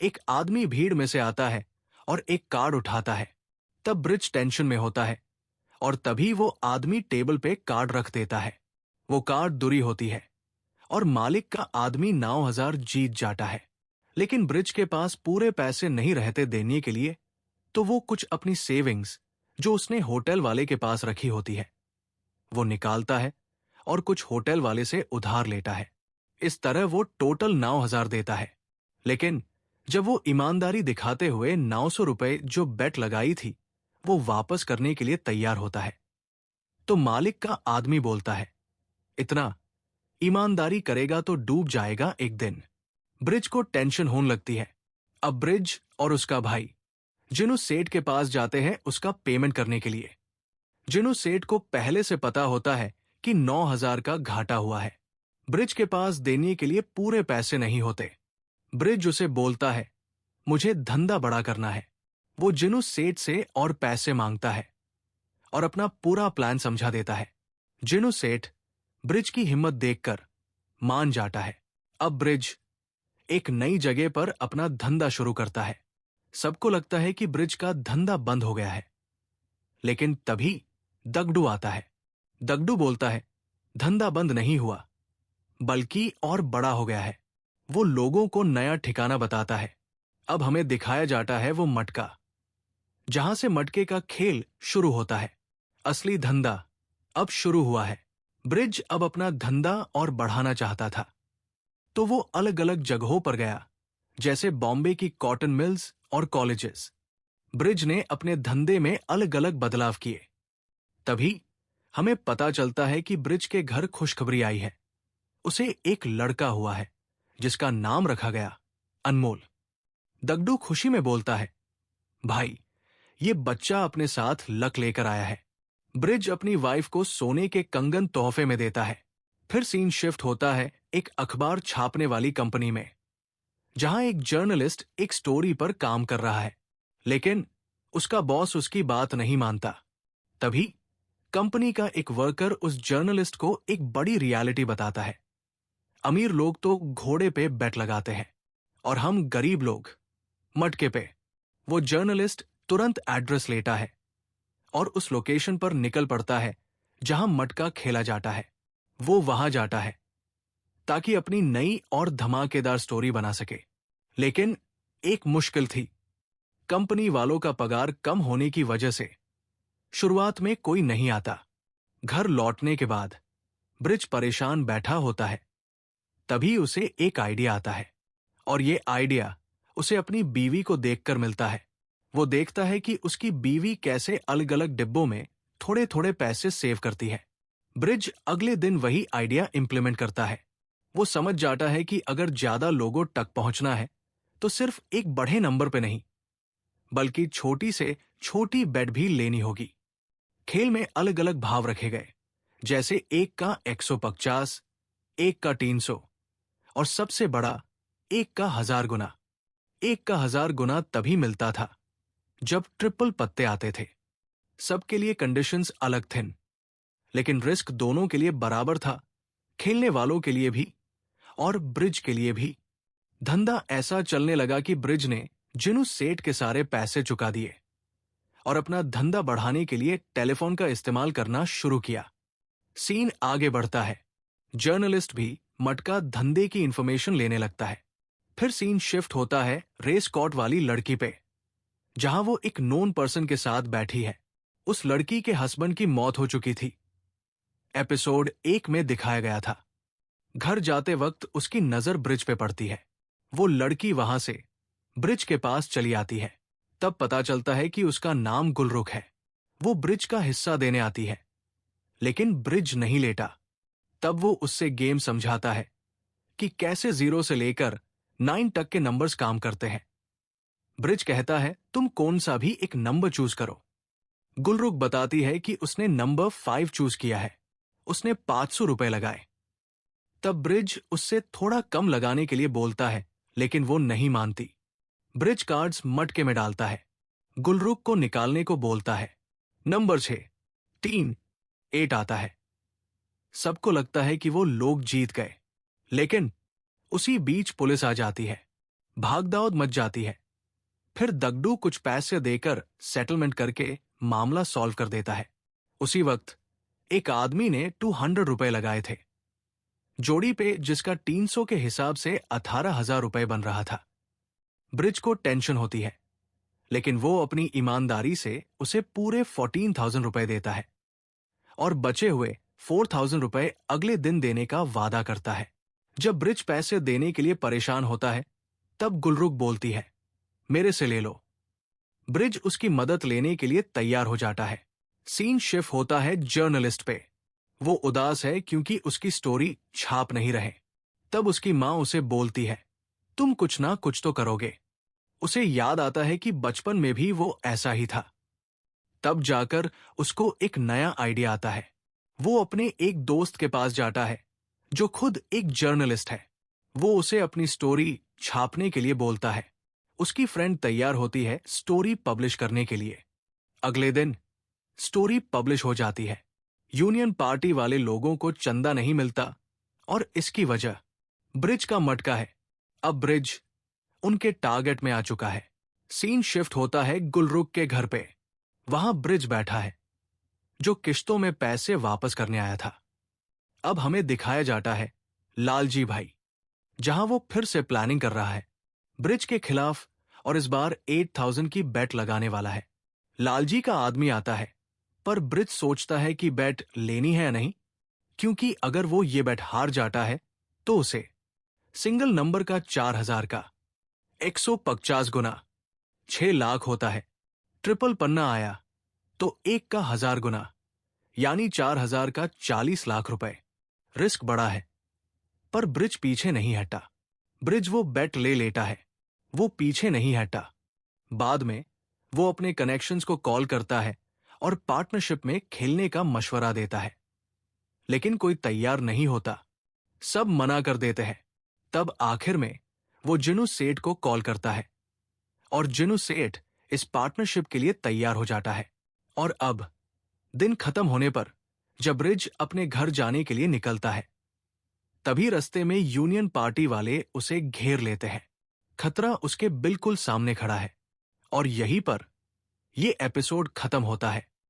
एक आदमी भीड़ में से आता है और एक कार्ड उठाता है। तब ब्रिज टेंशन में होता है और तभी वो आदमी टेबल पे कार्ड रख देता है। वो कार्ड दुरी होती है और मालिक का आदमी 9,000 जीत जाता है। लेकिन ब्रिज के पास पूरे पैसे नहीं रहते देने के लिए, तो वो कुछ अपनी सेविंग्स जो उसने होटल वाले के पास रखी होती है वो निकालता है और कुछ होटल वाले से उधार लेता है। इस तरह वो टोटल 9,000 देता है। लेकिन जब वो ईमानदारी दिखाते हुए 900 रुपए जो बेट लगाई थी वो वापस करने के लिए तैयार होता है, तो मालिक का आदमी बोलता है, इतना ईमानदारी करेगा तो डूब जाएगा एक दिन। ब्रिज को टेंशन होने लगती है। अब ब्रिज और उसका भाई जिनु सेठ के पास जाते हैं उसका पेमेंट करने के लिए। जिनु सेठ को पहले से पता होता है कि 9,000 का घाटा हुआ है। ब्रिज के पास देने के लिए पूरे पैसे नहीं होते। ब्रिज उसे बोलता है, मुझे धंधा बड़ा करना है। वो जिनु सेठ से और पैसे मांगता है और अपना पूरा प्लान समझा देता है। जिनु सेठ ब्रिज की हिम्मत देखकर मान जाता है। अब ब्रिज एक नई जगह पर अपना धंधा शुरू करता है। सबको लगता है कि ब्रिज का धंधा बंद हो गया है, लेकिन तभी दगडू आता है। दगडू बोलता है, धंधा बंद नहीं हुआ, बल्कि और बड़ा हो गया है। वो लोगों को नया ठिकाना बताता है। अब हमें दिखाया जाता है वो मटका, जहां से मटके का खेल शुरू होता है। असली धंधा अब शुरू हुआ है। ब्रिज अब अपना धंधा और बढ़ाना चाहता था, तो वो अलग अलग जगहों पर गया, जैसे बॉम्बे की कॉटन मिल्स और कॉलेजेस। ब्रिज ने अपने धंधे में अलग अलग बदलाव किए। तभी हमें पता चलता है कि ब्रिज के घर खुशखबरी आई है। उसे एक लड़का हुआ है जिसका नाम रखा गया अनमोल। दगडू खुशी में बोलता है, भाई ये बच्चा अपने साथ लक लेकर आया है। ब्रिज अपनी वाइफ को सोने के कंगन तोहफे में देता है। फिर सीन शिफ्ट होता है एक अखबार छापने वाली कंपनी में, जहां एक जर्नलिस्ट एक स्टोरी पर काम कर रहा है, लेकिन उसका बॉस उसकी बात नहीं मानता। तभी कंपनी का एक वर्कर उस जर्नलिस्ट को एक बड़ी रियलिटी बताता है। अमीर लोग तो घोड़े पे बेट लगाते हैं और हम गरीब लोग मटके पे। वो जर्नलिस्ट तुरंत एड्रेस लेता है और उस लोकेशन पर निकल पड़ता है जहां मटका खेला जाता है। वो वहां जाता है ताकि अपनी नई और धमाकेदार स्टोरी बना सके। लेकिन एक मुश्किल थी। कंपनी वालों का पगार कम होने की वजह से शुरुआत में कोई नहीं आता। घर लौटने के बाद ब्रिज परेशान बैठा होता है। तभी उसे एक आइडिया आता है और ये आइडिया उसे अपनी बीवी को देखकर मिलता है। वो देखता है कि उसकी बीवी कैसे अलग अलग डिब्बों में थोड़े थोड़े पैसे सेव करती है। ब्रिज अगले दिन वही आइडिया इंप्लीमेंट करता है। वो समझ जाता है कि अगर ज्यादा लोगों तक पहुंचना है तो सिर्फ एक बड़े नंबर पे नहीं, बल्कि छोटी से छोटी बेट भी लेनी होगी। खेल में अलग अलग भाव रखे गए, जैसे एक का 150, एक का 300 और सबसे बड़ा एक का 1000 गुना। एक का 1000 गुना तभी मिलता था जब ट्रिपल पत्ते आते थे। सबके लिए कंडीशंस अलग थे, लेकिन रिस्क दोनों के लिए बराबर था, खेलने वालों के लिए भी और ब्रिज के लिए भी। धंधा ऐसा चलने लगा कि ब्रिज ने जिनु सेठ के सारे पैसे चुका दिए और अपना धंधा बढ़ाने के लिए टेलीफोन का इस्तेमाल करना शुरू किया। सीन आगे बढ़ता है। जर्नलिस्ट भी मटका धंधे की इंफॉर्मेशन लेने लगता है। फिर सीन शिफ्ट होता है रेस कोर्ट वाली लड़की पे, जहां वो एक नोन पर्सन के साथ बैठी है। उस लड़की के हस्बैंड की मौत हो चुकी थी। एपिसोड 1 में दिखाया गया था। घर जाते वक्त उसकी नजर ब्रिज पे पड़ती है। वो लड़की वहां से ब्रिज के पास चली आती है। तब पता चलता है कि उसका नाम गुलरुख है। वो ब्रिज का हिस्सा देने आती है, लेकिन ब्रिज नहीं लेता। तब वो उससे गेम समझाता है कि कैसे 0 से लेकर 9 तक के नंबर्स काम करते हैं। ब्रिज कहता है, तुम कौन सा भी एक नंबर चूज करो। गुलरुख बताती है कि उसने नंबर 5 चूज किया है। उसने 500 रुपए लगाए। तब ब्रिज उससे थोड़ा कम लगाने के लिए बोलता है, लेकिन वो नहीं मानती। ब्रिज कार्ड्स मटके में डालता है। गुलरुख को निकालने को बोलता है। नंबर 6, 3, 8 आता है। सबको लगता है कि वो लोग जीत गए, लेकिन उसी बीच पुलिस आ जाती है। भागदौड़ मच जाती है। फिर दगडू कुछ पैसे देकर सेटलमेंट करके मामला सॉल्व कर देता है। उसी वक्त एक आदमी ने 200 रुपए लगाए थे जोड़ी पे, जिसका 300 के हिसाब से 18,000 रुपए बन रहा था। ब्रिज को टेंशन होती है, लेकिन वो अपनी ईमानदारी से उसे पूरे 14,000 रुपए देता है और बचे हुए 4,000 रुपए अगले दिन देने का वादा करता है। जब ब्रिज पैसे देने के लिए परेशान होता है, तब गुलरुख बोलती है, मेरे से ले लो। ब्रिज उसकी मदद लेने के लिए तैयार हो जाता है। सीन शिफ्ट होता है जर्नलिस्ट पे। वो उदास है क्योंकि उसकी स्टोरी छाप नहीं रहे। तब उसकी माँ उसे बोलती है, तुम कुछ ना कुछ तो करोगे। उसे याद आता है कि बचपन में भी वो ऐसा ही था। तब जाकर उसको एक नया आइडिया आता है। वो अपने एक दोस्त के पास जाता है जो खुद एक जर्नलिस्ट है। वो उसे अपनी स्टोरी छापने के लिए बोलता है। उसकी फ्रेंड तैयार होती है स्टोरी पब्लिश करने के लिए। अगले दिन स्टोरी पब्लिश हो जाती है। यूनियन पार्टी वाले लोगों को चंदा नहीं मिलता और इसकी वजह ब्रिज का मटका है। अब ब्रिज उनके टारगेट में आ चुका है। सीन शिफ्ट होता है गुलरुख के घर पे। वहां ब्रिज बैठा है जो किश्तों में पैसे वापस करने आया था। अब हमें दिखाया जाता है लालजी भाई, जहां वो फिर से प्लानिंग कर रहा है ब्रिज के खिलाफ और इस बार 8,000 की बेट लगाने वाला है। लालजी का आदमी आता है, पर ब्रिज सोचता है कि बेट लेनी है या नहीं, क्योंकि अगर वो ये बेट हार जाता है तो उसे सिंगल नंबर का 4,000 का 150 गुना 6 लाख होता है। ट्रिपल पन्ना आया तो 1 का 1,000 गुना यानी 4,000 का 40 लाख रुपए। रिस्क बड़ा है, पर ब्रिज पीछे नहीं हटा। ब्रिज वो बेट ले लेता है, वो पीछे नहीं हटा। बाद में वो अपने कनेक्शंस को कॉल करता है और पार्टनरशिप में खेलने का मशवरा देता है, लेकिन कोई तैयार नहीं होता। सब मना कर देते हैं। तब आखिर में वो जिनू सेठ को कॉल करता है और जिनू सेठ इस पार्टनरशिप के लिए तैयार हो जाता है। और अब दिन खत्म होने पर जब ब्रिज अपने घर जाने के लिए निकलता है, तभी रास्ते में यूनियन पार्टी वाले उसे घेर लेते हैं। खतरा उसके बिल्कुल सामने खड़ा है और यहीं पर यह एपिसोड खत्म होता है।